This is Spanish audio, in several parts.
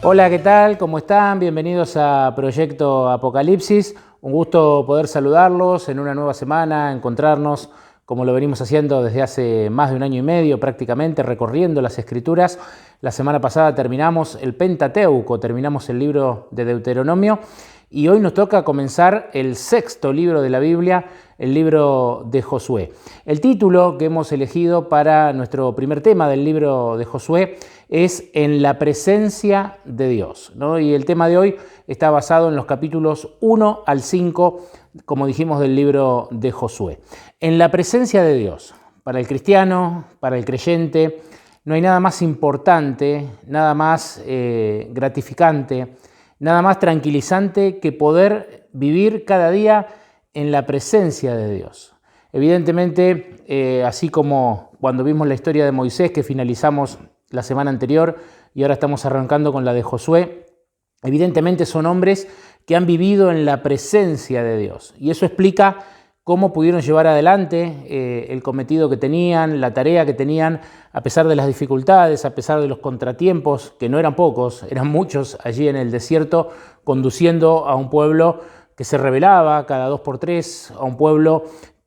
Hola, ¿qué tal? ¿Cómo están? Bienvenidos a Proyecto Apocalipsis. Un gusto poder saludarlos en una nueva semana, encontrarnos como lo venimos haciendo desde hace más de un año y medio prácticamente, recorriendo las Escrituras. La semana pasada terminamos el Pentateuco, terminamos el libro de Deuteronomio y hoy nos toca comenzar el sexto libro de la Biblia, el libro de Josué. El título que hemos elegido para nuestro primer tema del libro de Josué es En la presencia de Dios, ¿no? Y el tema de hoy está basado en los capítulos 1 al 5, como dijimos, del libro de Josué. En la presencia de Dios, para el cristiano, para el creyente, no hay nada más importante, nada más gratificante, nada más tranquilizante que poder vivir cada día en la presencia de Dios. Evidentemente, así como cuando vimos la historia de Moisés, que finalizamos la semana anterior y ahora estamos arrancando con la de Josué, evidentemente son hombres que han vivido en la presencia de Dios. Y eso explica cómo pudieron llevar adelante el cometido que tenían, la tarea que tenían, a pesar de las dificultades, a pesar de los contratiempos, que no eran pocos, eran muchos allí en el desierto, conduciendo a un pueblo que se rebelaba cada 2 por 3, a un pueblo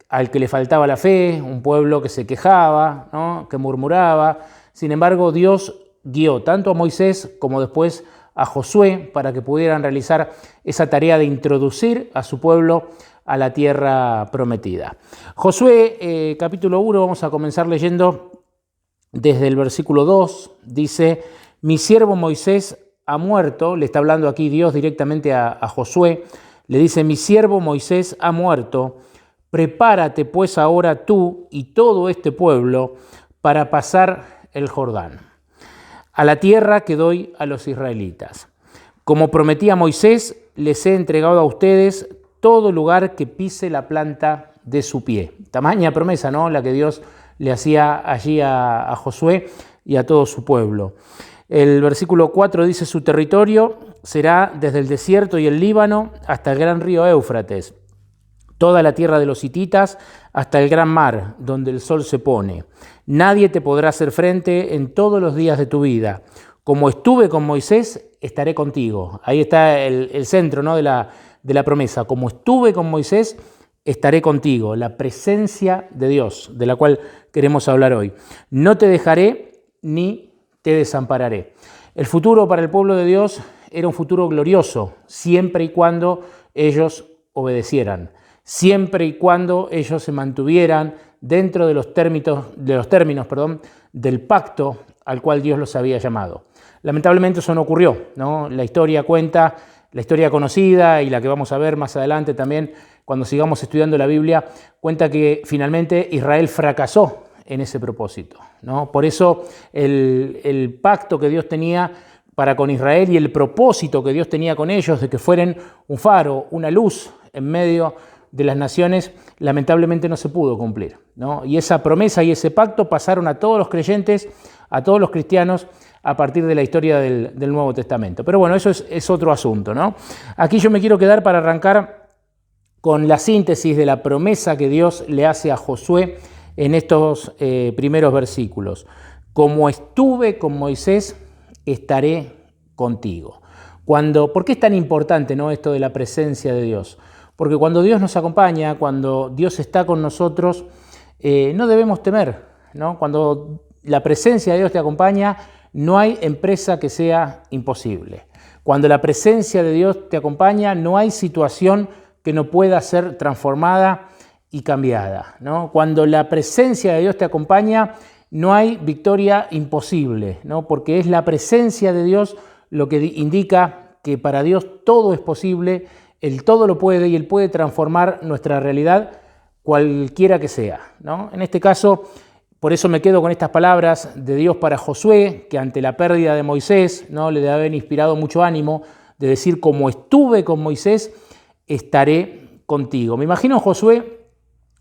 al que le faltaba la fe, un pueblo que se quejaba, ¿no?, que murmuraba. Sin embargo, Dios guió tanto a Moisés como después a Josué para que pudieran realizar esa tarea de introducir a su pueblo a la tierra prometida. Josué, capítulo 1, vamos a comenzar leyendo desde el versículo 2. Dice: mi siervo Moisés ha muerto. Le está hablando aquí Dios directamente a Josué. Le dice: mi siervo Moisés ha muerto. Prepárate pues ahora tú y todo este pueblo para pasar el Jordán, a la tierra que doy a los israelitas. Como prometí a Moisés, les he entregado a ustedes todo lugar que pise la planta de su pie. Tamaña promesa, ¿no?, la que Dios le hacía allí a Josué y a todo su pueblo. El versículo 4 dice: su territorio será desde el desierto y el Líbano hasta el gran río Éufrates, toda la tierra de los hititas hasta el gran mar, donde el sol se pone. Nadie te podrá hacer frente en todos los días de tu vida. Como estuve con Moisés, estaré contigo. Ahí está el centro, ¿no?, de la promesa. Como estuve con Moisés, estaré contigo. La presencia de Dios, de la cual queremos hablar hoy. No te dejaré ni te desampararé. El futuro para el pueblo de Dios era un futuro glorioso, siempre y cuando ellos obedecieran, siempre y cuando ellos se mantuvieran dentro de los términos del pacto al cual Dios los había llamado. Lamentablemente eso no ocurrió, ¿no? La historia cuenta, la historia conocida y la que vamos a ver más adelante también cuando sigamos estudiando la Biblia, cuenta que finalmente Israel fracasó en ese propósito, ¿no? Por eso el pacto que Dios tenía para con Israel y el propósito que Dios tenía con ellos de que fueran un faro, una luz en medio de las naciones, lamentablemente no se pudo cumplir, ¿no? Y esa promesa y ese pacto pasaron a todos los creyentes, a todos los cristianos, a partir de la historia del Nuevo Testamento. Pero bueno, eso es otro asunto, ¿no? Aquí yo me quiero quedar para arrancar con la síntesis de la promesa que Dios le hace a Josué en estos primeros versículos. Como estuve con Moisés, estaré contigo. ¿Por qué es tan importante, ¿no?, esto de la presencia de Dios? Porque cuando Dios nos acompaña, cuando Dios está con nosotros, no debemos temer, ¿no? Cuando la presencia de Dios te acompaña, no hay empresa que sea imposible. Cuando la presencia de Dios te acompaña, no hay situación que no pueda ser transformada y cambiada, ¿no? Cuando la presencia de Dios te acompaña, no hay victoria imposible, ¿no? Porque es la presencia de Dios lo que indica que para Dios todo es posible. Él todo lo puede y Él puede transformar nuestra realidad cualquiera que sea, ¿no? En este caso, por eso me quedo con estas palabras de Dios para Josué, que ante la pérdida de Moisés, ¿no?, le debe haber inspirado mucho ánimo de decir: como estuve con Moisés, estaré contigo. Me imagino en Josué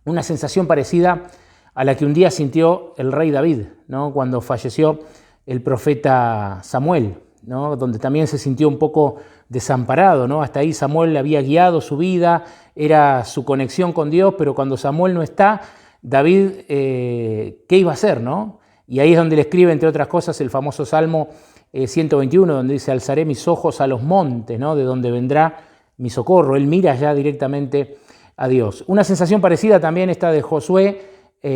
una sensación parecida a la que un día sintió el rey David, ¿no?, cuando falleció el profeta Samuel, ¿no?, donde también se sintió un poco desamparado, ¿no? Hasta ahí Samuel le había guiado su vida, era su conexión con Dios, pero cuando Samuel no está, David, ¿qué iba a hacer, no? Y ahí es donde le escribe, entre otras cosas, el famoso Salmo 121, donde dice, alzaré mis ojos a los montes, ¿no? De donde vendrá mi socorro. Él mira ya directamente a Dios. Una sensación parecida también está de Josué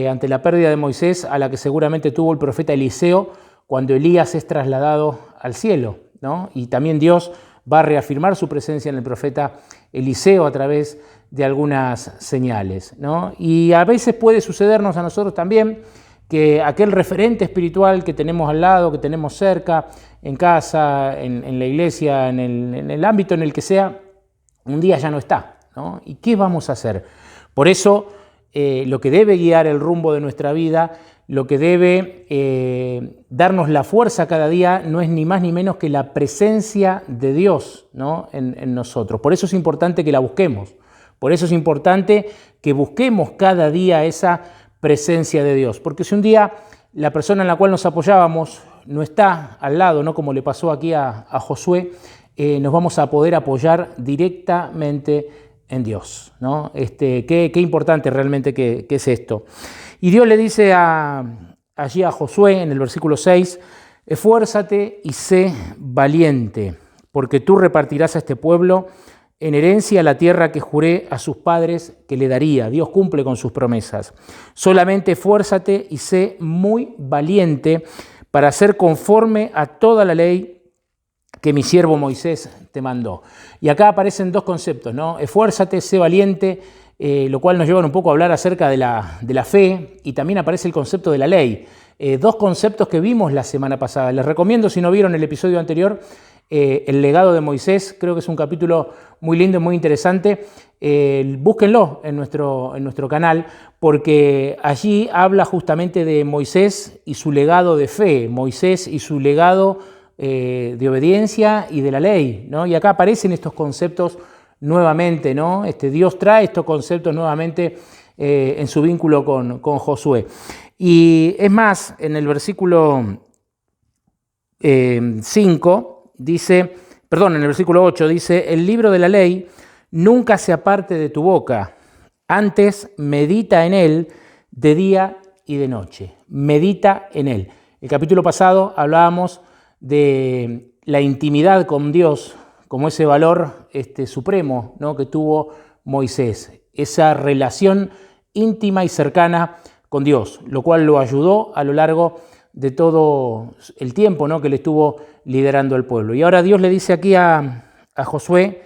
ante la pérdida de Moisés, a la que seguramente tuvo el profeta Eliseo cuando Elías es trasladado al cielo, ¿no? Y también Dios va a reafirmar su presencia en el profeta Eliseo a través de algunas señales, ¿no? Y a veces puede sucedernos a nosotros también que aquel referente espiritual que tenemos al lado, que tenemos cerca, en casa, en la iglesia, en el ámbito en el que sea, un día ya no está, ¿no? ¿Y qué vamos a hacer? Por eso, lo que debe guiar el rumbo de nuestra vida, lo que debe darnos la fuerza cada día, no es ni más ni menos que la presencia de Dios, ¿no? en nosotros. Por eso es importante que la busquemos. Por eso es importante que busquemos cada día esa presencia de Dios. Porque si un día la persona en la cual nos apoyábamos no está al lado, ¿no? Como le pasó aquí a Josué, nos vamos a poder apoyar directamente en Dios, ¿no? Qué importante realmente que es esto. Y Dios le dice allí a Josué en el versículo 6, esfuérzate y sé valiente, porque tú repartirás a este pueblo en herencia la tierra que juré a sus padres que le daría. Dios cumple con sus promesas. Solamente esfuérzate y sé muy valiente para hacer conforme a toda la ley que mi siervo Moisés te mandó. Y acá aparecen dos conceptos, ¿no? Esfuérzate, sé valiente, lo cual nos lleva un poco a hablar acerca de la fe, y también aparece el concepto de la ley. Dos conceptos que vimos la semana pasada. Les recomiendo, si no vieron el episodio anterior, el legado de Moisés, creo que es un capítulo muy lindo y muy interesante. Búsquenlo en nuestro canal, porque allí habla justamente de Moisés y su legado de fe, Moisés y su legado de obediencia y de la ley, ¿no? Y acá aparecen estos conceptos nuevamente, ¿no? Dios trae estos conceptos nuevamente en su vínculo con Josué. Y es más, en el versículo 5 dice, en el versículo 8 dice, el libro de la ley nunca se aparte de tu boca, antes medita en él de día y de noche. Medita en él. El capítulo pasado hablábamos de la intimidad con Dios como ese valor supremo, ¿no? que tuvo Moisés, esa relación íntima y cercana con Dios, lo cual lo ayudó a lo largo de todo el tiempo, ¿no? que le estuvo liderando el pueblo. Y ahora Dios le dice aquí a Josué,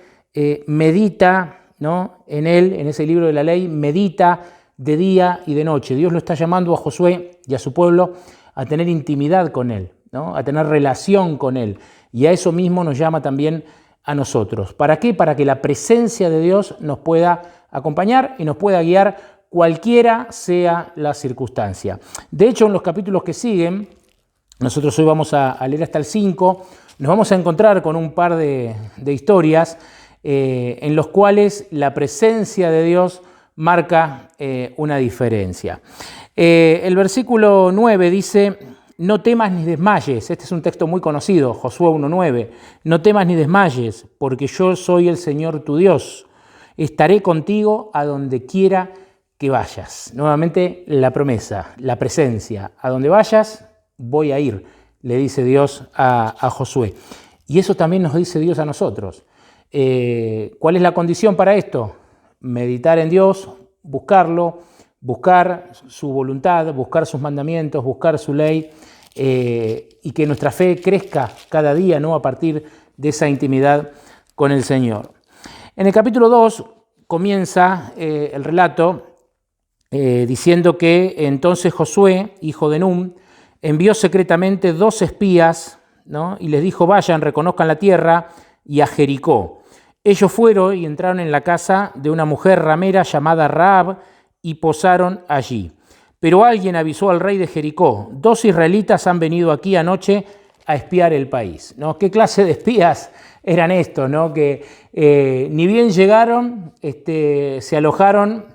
medita, ¿no? en él, en ese libro de la ley, medita de día y de noche. Dios lo está llamando a Josué y a su pueblo a tener intimidad con él, ¿no? a tener relación con él. Y a eso mismo nos llama también a nosotros. ¿Para qué? Para que la presencia de Dios nos pueda acompañar y nos pueda guiar cualquiera sea la circunstancia. De hecho, en los capítulos que siguen, nosotros hoy vamos a leer hasta el 5, nos vamos a encontrar con un par de historias en los cuales la presencia de Dios marca una diferencia. El versículo 9 dice, no temas ni desmayes. Este es un texto muy conocido, Josué 1:9. No temas ni desmayes, porque yo soy el Señor tu Dios. Estaré contigo a donde quiera que vayas. Nuevamente la promesa, la presencia. A donde vayas, voy a ir, le dice Dios a Josué. Y eso también nos dice Dios a nosotros. ¿Cuál es la condición para esto? Meditar en Dios, buscarlo, buscar su voluntad, buscar sus mandamientos, buscar su ley, y que nuestra fe crezca cada día, ¿no? a partir de esa intimidad con el Señor. En el capítulo 2 comienza el relato diciendo que entonces Josué, hijo de Nun, envió secretamente 2 espías, ¿no? y les dijo, vayan, reconozcan la tierra y a Jericó. Ellos fueron y entraron en la casa de una mujer ramera llamada Rahab y posaron allí. Pero alguien avisó al rey de Jericó, 2 israelitas han venido aquí anoche a espiar el país, ¿no? ¿Qué clase de espías eran estos, ¿no? Que ni bien llegaron, se alojaron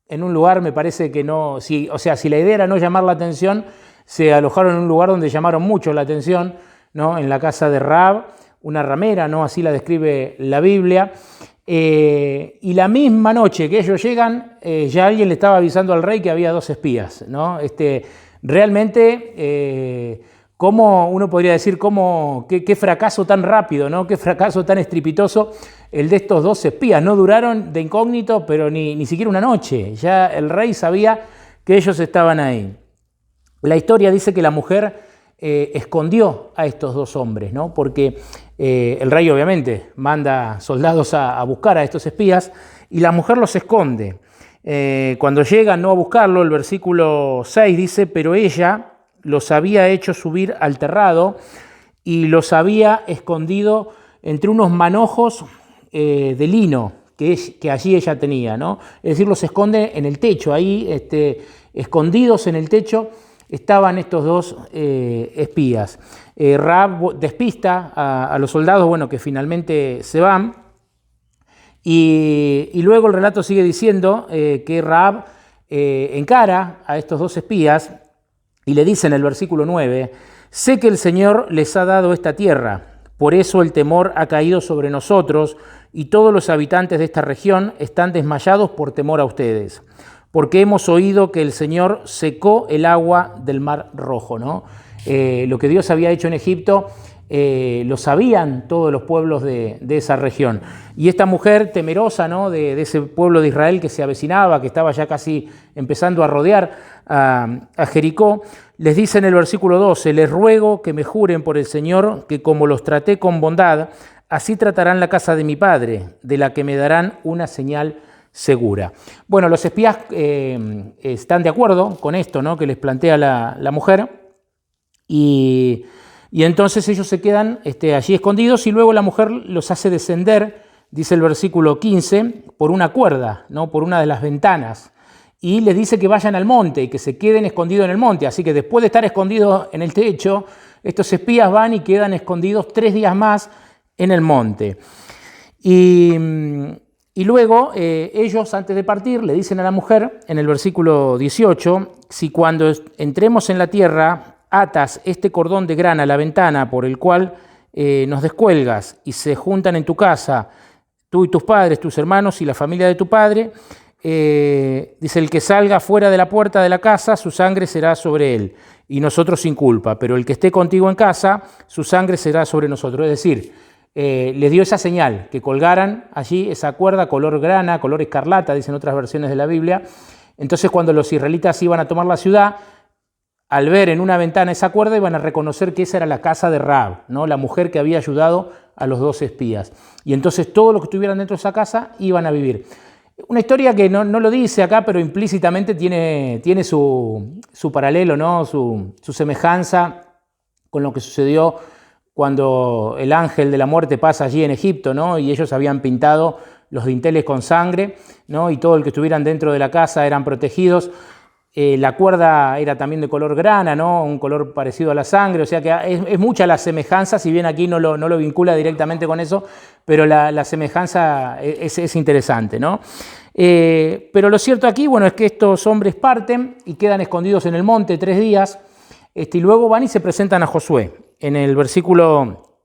en un lugar, me parece que no, si la idea era no llamar la atención, se alojaron en un lugar donde llamaron mucho la atención, ¿no? En la casa de Rahab, una ramera, ¿no? Así la describe la Biblia. Y la misma noche que ellos llegan, ya alguien le estaba avisando al rey que había 2 espías, ¿no? Realmente cómo uno podría decir, qué fracaso tan rápido, ¿no? Qué fracaso tan estrepitoso el de estos 2 espías. No duraron de incógnito, pero ni siquiera una noche. Ya el rey sabía que ellos estaban ahí. La historia dice que la mujer escondió a estos 2 hombres, ¿no? Porque el rey obviamente manda soldados a buscar a estos espías y la mujer los esconde. Cuando llegan no a buscarlo, el versículo 6 dice, pero ella los había hecho subir al terrado y los había escondido entre unos manojos de lino que allí ella tenía, ¿no? Es decir, los esconde en el techo, ahí escondidos en el techo estaban estos 2 espías. Rahab despista a los soldados, bueno, que finalmente se van, y luego el relato sigue diciendo que Rahab encara a estos 2 espías y le dice en el versículo 9, sé que el Señor les ha dado esta tierra, por eso el temor ha caído sobre nosotros y todos los habitantes de esta región están desmayados por temor a ustedes, porque hemos oído que el Señor secó el agua del Mar Rojo, ¿no? Lo que Dios había hecho en Egipto lo sabían todos los pueblos de esa región. Y esta mujer temerosa, ¿no? de ese pueblo de Israel que se avecinaba, que estaba ya casi empezando a rodear a Jericó, les dice en el versículo 12, les ruego que me juren por el Señor que como los traté con bondad, así tratarán la casa de mi padre, de la que me darán una señal segura. Bueno, los espías están de acuerdo con esto, ¿no? Que les plantea la mujer, y entonces ellos se quedan allí escondidos y luego la mujer los hace descender, dice el versículo 15, por una cuerda, ¿no? Por una de las ventanas, y les dice que vayan al monte y que se queden escondidos en el monte. Así que después de estar escondidos en el techo, estos espías van y quedan escondidos 3 días más en el monte. Y luego ellos, antes de partir, le dicen a la mujer, en el versículo 18, si cuando entremos en la tierra atas este cordón de grana a la ventana por el cual nos descuelgas y se juntan en tu casa tú y tus padres, tus hermanos y la familia de tu padre, dice, el que salga fuera de la puerta de la casa, su sangre será sobre él y nosotros sin culpa, pero el que esté contigo en casa, su sangre será sobre nosotros. Es decir, les dio esa señal, que colgaran allí esa cuerda color grana, color escarlata, dicen otras versiones de la Biblia. Entonces cuando los israelitas iban a tomar la ciudad, al ver en una ventana esa cuerda iban a reconocer que esa era la casa de Rahab, ¿no? La mujer que había ayudado a los 2 espías. Y entonces todos los que estuvieran dentro de esa casa iban a vivir. Una historia que no lo dice acá, pero implícitamente tiene su paralelo, ¿no? Su semejanza con lo que sucedió cuando el ángel de la muerte pasa allí en Egipto, ¿no? Y ellos habían pintado los dinteles con sangre, ¿no? Y todo el que estuvieran dentro de la casa eran protegidos. La cuerda era también de color grana, ¿no? Un color parecido a la sangre, o sea que es mucha la semejanza, si bien aquí no lo vincula directamente con eso, pero la semejanza es interesante, ¿no? Pero lo cierto aquí, bueno, es que estos hombres parten y quedan escondidos en el monte 3 días, y luego van y se presentan a Josué. En el versículo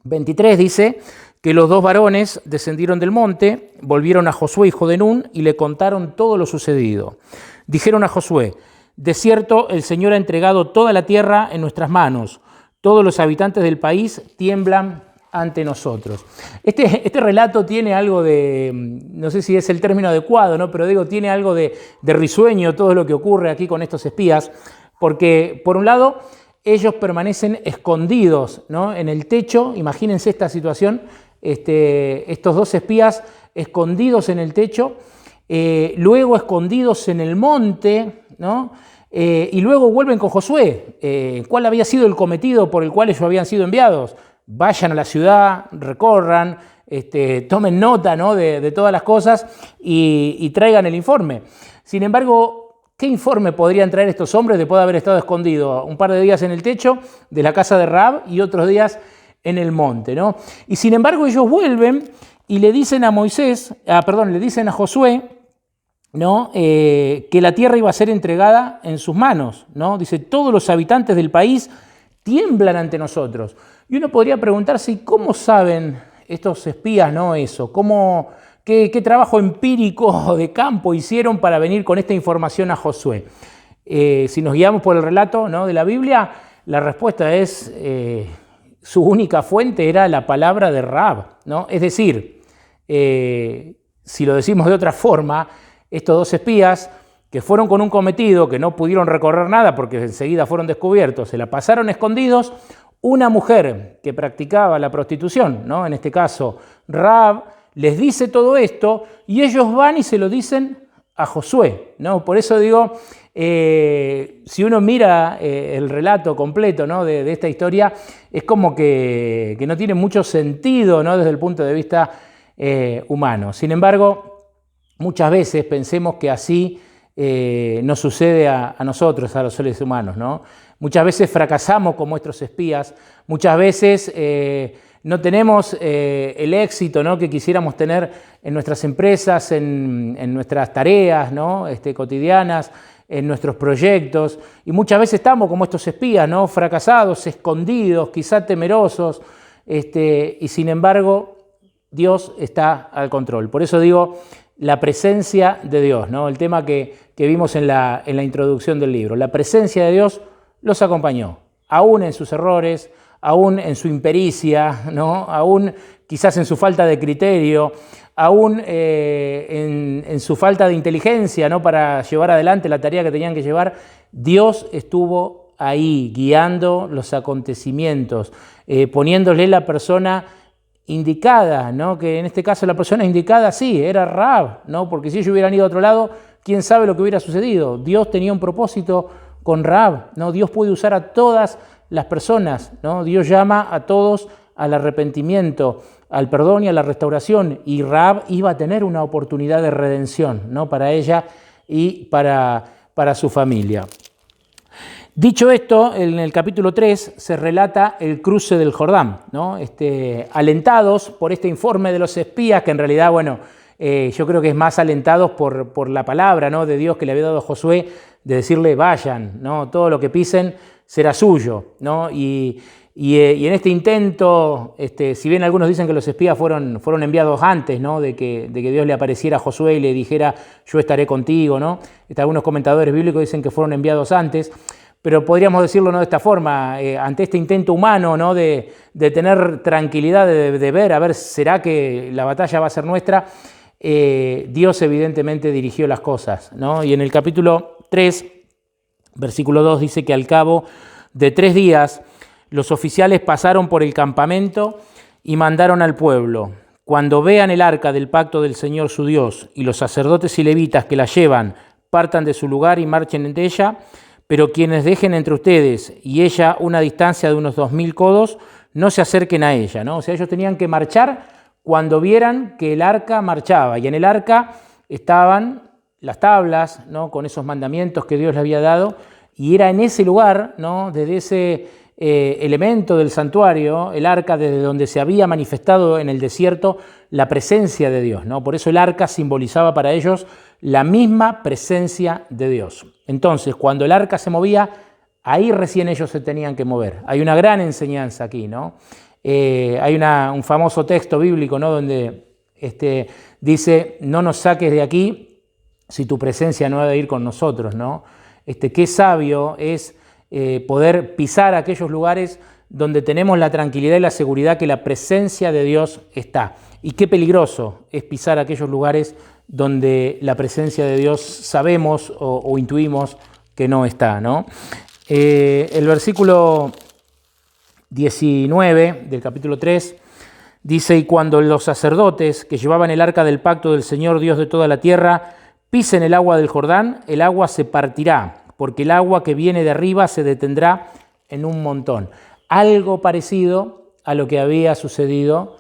23 dice que los 2 varones descendieron del monte, volvieron a Josué, hijo de Nun, y le contaron todo lo sucedido. Dijeron a Josué, de cierto, el Señor ha entregado toda la tierra en nuestras manos. Todos los habitantes del país tiemblan ante nosotros. Este relato tiene algo de, no sé si es el término adecuado, ¿no? Pero digo, tiene algo de risueño todo lo que ocurre aquí con estos espías, porque por un lado ellos permanecen escondidos, ¿no? En el techo. Imagínense esta situación, estos 2 espías escondidos en el techo, luego escondidos en el monte, ¿no? Y luego vuelven con Josué. ¿Cuál había sido el cometido por el cual ellos habían sido enviados? Vayan a la ciudad, recorran, tomen nota, ¿no? de todas las cosas y traigan el informe. Sin embargo, ¿qué informe podrían traer estos hombres después de haber estado escondidos un par de días en el techo de la casa de Rahab y otros días en el monte, ¿no? Y sin embargo ellos vuelven y le dicen a le dicen a Josué, ¿no? Que la tierra iba a ser entregada en sus manos, ¿no? Dice, todos los habitantes del país tiemblan ante nosotros. Y uno podría preguntarse, ¿y cómo saben estos espías, ¿no? Eso? ¿Qué trabajo empírico de campo hicieron para venir con esta información a Josué? Si nos guiamos por el relato, ¿no? de la Biblia La respuesta es, su única fuente era la palabra de Rahab, ¿no? Es decir, si lo decimos de otra forma, estos dos espías que fueron con un cometido, que no pudieron recorrer nada porque enseguida fueron descubiertos, se la pasaron escondidos. Una mujer que practicaba la prostitución, ¿no? En este caso Rahab, les dice todo esto y ellos van y se lo dicen a Josué, ¿no? Por eso digo, si uno mira el relato completo, ¿no? de esta historia, es como que no tiene mucho sentido, ¿no? Desde el punto de vista humano. Sin embargo, muchas veces pensemos que así nos sucede a nosotros, a los seres humanos, ¿no? Muchas veces fracasamos como estos espías, muchas veces no tenemos el éxito, ¿no? que quisiéramos tener en nuestras empresas, en nuestras tareas, ¿no? cotidianas, en nuestros proyectos, y muchas veces estamos como estos espías, ¿no? fracasados, escondidos, quizá temerosos, y sin embargo Dios está al control. Por eso digo, la presencia de Dios, ¿no? El tema que vimos en la introducción del libro. La presencia de Dios los acompañó, aún en sus errores, aún en su impericia, ¿no? Aún quizás en su falta de criterio, aún en su falta de inteligencia, ¿no? Para llevar adelante la tarea que tenían que llevar. Dios estuvo ahí guiando los acontecimientos, poniéndole la persona indicada, ¿no? Que en este caso la persona indicada sí, era Rahab, ¿no? Porque si ellos hubieran ido a otro lado, quién sabe lo que hubiera sucedido. Dios tenía un propósito con Rahab, ¿no? Dios puede usar a todas las personas, ¿no? Dios llama a todos al arrepentimiento, al perdón y a la restauración, y Rahab iba a tener una oportunidad de redención, ¿no? Para ella y para su familia. Dicho esto, en el capítulo 3 se relata el cruce del Jordán, ¿no? Alentados por este informe de los espías, que en realidad, bueno, yo creo que es más alentados por la palabra, ¿no? de Dios que le había dado a Josué, de decirle vayan, ¿no? Todo lo que pisen será suyo, ¿no? Y en este intento, si bien algunos dicen que los espías fueron enviados antes, ¿no? de que Dios le apareciera a Josué y le dijera yo estaré contigo, ¿no? Algunos comentadores bíblicos dicen que fueron enviados antes, pero podríamos decirlo, ¿no? de esta forma, ante este intento humano, ¿no? de tener tranquilidad, de ver, a ver, ¿será que la batalla va a ser nuestra? Dios evidentemente dirigió las cosas, ¿no? Y en el capítulo 3, versículo 2, dice que al cabo de 3 días los oficiales pasaron por el campamento y mandaron al pueblo: cuando vean el arca del pacto del Señor su Dios y los sacerdotes y levitas que la llevan, partan de su lugar y marchen de ella, pero quienes dejen entre ustedes y ella una distancia de unos 2000 codos, no se acerquen a ella, ¿no? O sea, ellos tenían que marchar cuando vieran que el arca marchaba, y en el arca estaban las tablas, ¿no? con esos mandamientos que Dios le había dado, y era en ese lugar, ¿no? desde ese elemento del santuario, el arca, desde donde se había manifestado en el desierto la presencia de Dios, ¿no? Por eso el arca simbolizaba para ellos la misma presencia de Dios. Entonces, cuando el arca se movía, ahí recién ellos se tenían que mover. Hay una gran enseñanza aquí, ¿no? Hay un famoso texto bíblico, ¿no? donde dice, no nos saques de aquí si tu presencia no ha de ir con nosotros, ¿no? Qué sabio es poder pisar aquellos lugares donde tenemos la tranquilidad y la seguridad que la presencia de Dios está. Y qué peligroso es pisar aquellos lugares donde la presencia de Dios sabemos o intuimos que no está, ¿no? El versículo 19 del capítulo 3 dice, y cuando los sacerdotes que llevaban el arca del pacto del Señor Dios de toda la tierra pisen el agua del Jordán, el agua se partirá, porque el agua que viene de arriba se detendrá en un montón. Algo parecido a lo que había sucedido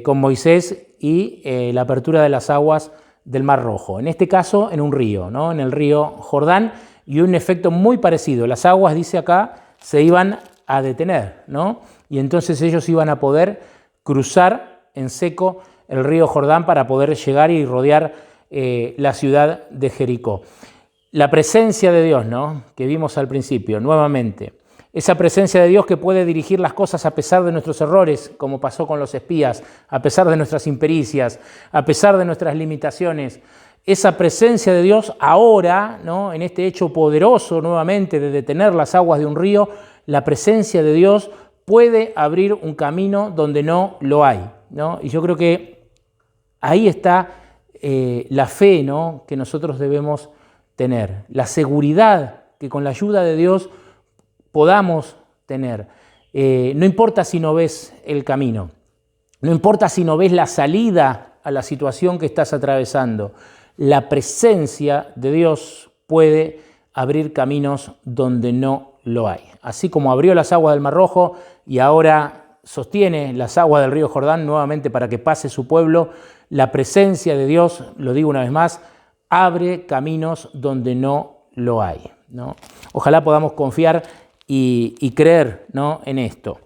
con Moisés y la apertura de las aguas del Mar Rojo. En este caso, en un río, ¿no? En el río Jordán, y un efecto muy parecido. Las aguas, dice acá, se iban a detener, ¿no? Y entonces ellos iban a poder cruzar en seco el río Jordán para poder llegar y rodear la ciudad de Jericó. La presencia de Dios, ¿no? Que vimos al principio, nuevamente. Esa presencia de Dios que puede dirigir las cosas a pesar de nuestros errores, como pasó con los espías, a pesar de nuestras impericias, a pesar de nuestras limitaciones. Esa presencia de Dios ahora, ¿no? En este hecho poderoso nuevamente de detener las aguas de un río, la presencia de Dios puede abrir un camino donde no lo hay, ¿no? Y yo creo que ahí está la fe, ¿no?, que nosotros debemos tener, la seguridad que con la ayuda de Dios podamos tener. No importa si no ves el camino, no importa si no ves la salida a la situación que estás atravesando, la presencia de Dios puede abrir caminos donde no lo hay. Así como abrió las aguas del Mar Rojo y ahora sostiene las aguas del río Jordán nuevamente para que pase su pueblo, la presencia de Dios, lo digo una vez más, abre caminos donde no lo hay, ¿no? Ojalá podamos confiar y creer, ¿no?, en esto.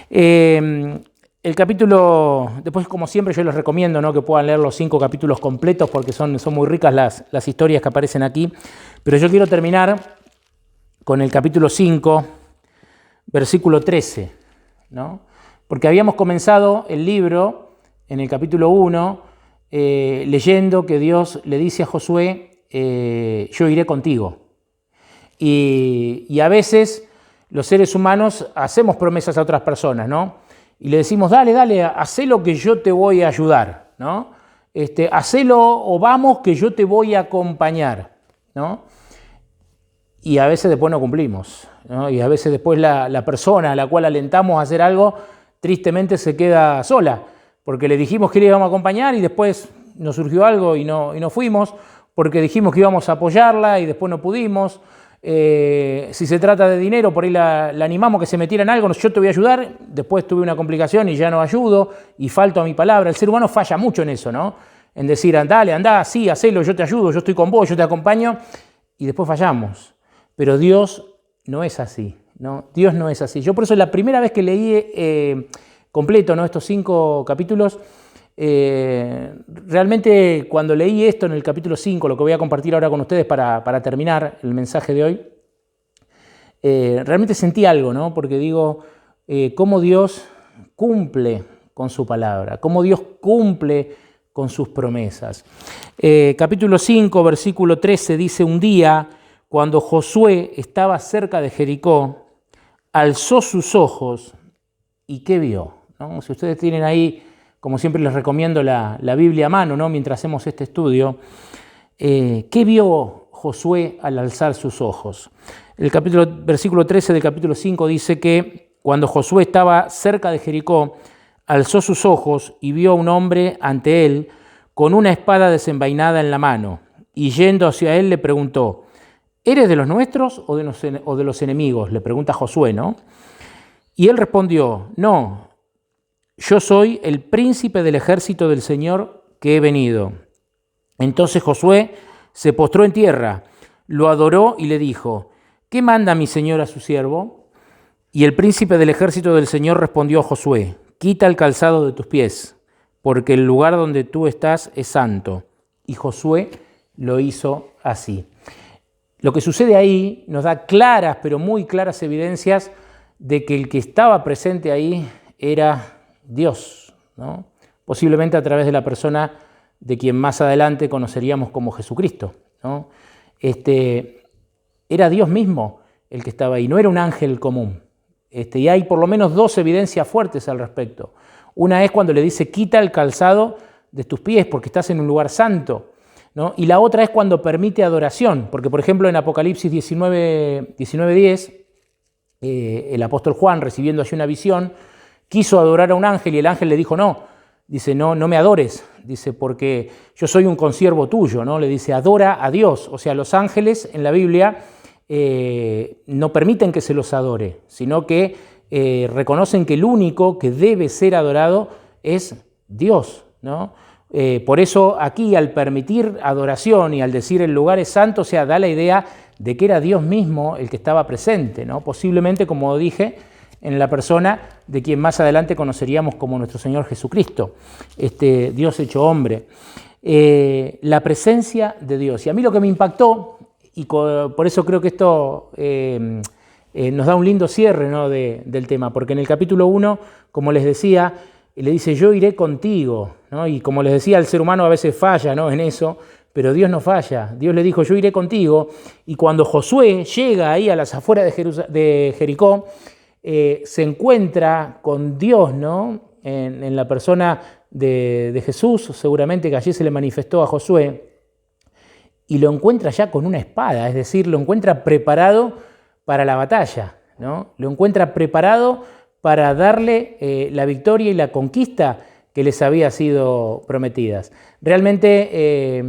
El capítulo, después como siempre yo les recomiendo, ¿no?, que puedan leer los 5 capítulos completos porque son muy ricas las historias que aparecen aquí, pero yo quiero terminar con el capítulo 5, versículo 13, ¿no? Porque habíamos comenzado el libro en el capítulo 1 leyendo que Dios le dice a Josué, yo iré contigo. Y a veces los seres humanos hacemos promesas a otras personas, ¿no? Y le decimos, dale, hacelo que yo te voy a ayudar, ¿no? Hacelo o vamos que yo te voy a acompañar, ¿no? Y a veces después no cumplimos, ¿no? Y a veces después la persona a la cual alentamos a hacer algo, tristemente se queda sola, porque le dijimos que le íbamos a acompañar y después nos surgió algo y no fuimos, porque dijimos que íbamos a apoyarla y después no pudimos. Si se trata de dinero, por ahí la animamos que se metiera en algo, yo te voy a ayudar, después tuve una complicación y ya no ayudo y falto a mi palabra. El ser humano falla mucho en eso, ¿no? En decir, andá, sí, hacelo, yo te ayudo, yo estoy con vos, yo te acompaño, y después fallamos. Pero Dios no es así, ¿no? Dios no es así. Yo por eso la primera vez que leí completo, ¿no?, estos 5 capítulos, realmente cuando leí esto en el capítulo 5, lo que voy a compartir ahora con ustedes para terminar el mensaje de hoy, realmente sentí algo, ¿no? Porque digo, cómo Dios cumple con su palabra, cómo Dios cumple con sus promesas. Capítulo 5, versículo 13 dice, un día, cuando Josué estaba cerca de Jericó, alzó sus ojos y ¿qué vio? ¿No? Si ustedes tienen ahí, como siempre les recomiendo la Biblia a mano, ¿no?, mientras hacemos este estudio, ¿qué vio Josué al alzar sus ojos? El versículo 13 del capítulo 5 dice que cuando Josué estaba cerca de Jericó, alzó sus ojos y vio a un hombre ante él con una espada desenvainada en la mano, y yendo hacia él le preguntó, ¿eres de los nuestros o de los enemigos?, le pregunta Josué, ¿no? Y él respondió, no, yo soy el príncipe del ejército del Señor que he venido. Entonces Josué se postró en tierra, lo adoró y le dijo, ¿qué manda mi señor a su siervo? Y el príncipe del ejército del Señor respondió a Josué, quita el calzado de tus pies, porque el lugar donde tú estás es santo. Y Josué lo hizo así. Lo que sucede ahí nos da claras, pero muy claras evidencias de que el que estaba presente ahí era Dios, ¿no? Posiblemente a través de la persona de quien más adelante conoceríamos como Jesucristo, ¿no? Era Dios mismo el que estaba ahí, no era un ángel común. Y hay por lo menos 2 evidencias fuertes al respecto. Una es cuando le dice, quita el calzado de tus pies porque estás en un lugar santo, ¿no? Y la otra es cuando permite adoración, porque por ejemplo en Apocalipsis 19:10, el apóstol Juan, recibiendo allí una visión, quiso adorar a un ángel y el ángel le dijo no. Dice, no me adores, dice, porque yo soy un consiervo tuyo, ¿no? Le dice, adora a Dios. O sea, los ángeles en la Biblia no permiten que se los adore, sino que reconocen que el único que debe ser adorado es Dios, ¿no? Por eso aquí al permitir adoración y al decir el lugar es santo, o sea, da la idea de que era Dios mismo el que estaba presente, ¿no? Posiblemente, como dije, en la persona de quien más adelante conoceríamos como nuestro Señor Jesucristo, Dios hecho hombre. La presencia de Dios. Y a mí lo que me impactó, y por eso creo que esto nos da un lindo cierre, ¿no?, del tema, porque en el capítulo 1, como les decía, le dice, yo iré contigo, ¿no? Y como les decía, el ser humano a veces falla, ¿no?, en eso, pero Dios no falla. Dios le dijo, yo iré contigo. Y cuando Josué llega ahí a las afueras de Jericó, se encuentra con Dios, ¿no? En la persona de Jesús, seguramente que allí se le manifestó a Josué, y lo encuentra ya con una espada, es decir, lo encuentra preparado para la batalla, ¿no? Lo encuentra preparado para darle la victoria y la conquista que les había sido prometidas. Realmente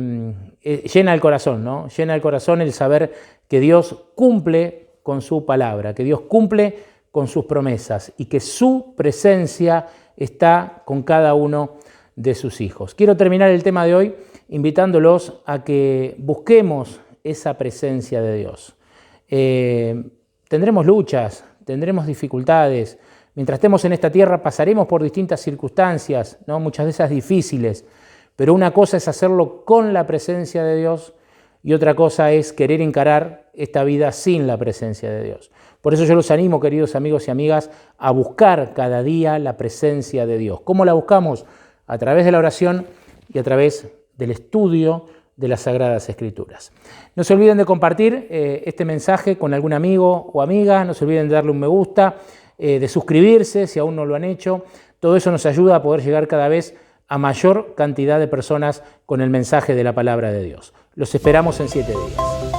llena el corazón, ¿no? Llena el corazón el saber que Dios cumple con su palabra, que Dios cumple con sus promesas y que su presencia está con cada uno de sus hijos. Quiero terminar el tema de hoy invitándolos a que busquemos esa presencia de Dios. Tendremos luchas, tendremos dificultades. Mientras estemos en esta tierra pasaremos por distintas circunstancias, ¿no? Muchas de esas difíciles, pero una cosa es hacerlo con la presencia de Dios y otra cosa es querer encarar esta vida sin la presencia de Dios. Por eso yo los animo, queridos amigos y amigas, a buscar cada día la presencia de Dios. ¿Cómo la buscamos? A través de la oración y a través del estudio de las Sagradas Escrituras. No se olviden de compartir este mensaje con algún amigo o amiga, no se olviden de darle un me gusta, de suscribirse si aún no lo han hecho. Todo eso nos ayuda a poder llegar cada vez a mayor cantidad de personas con el mensaje de la palabra de Dios. Los esperamos en 7 días.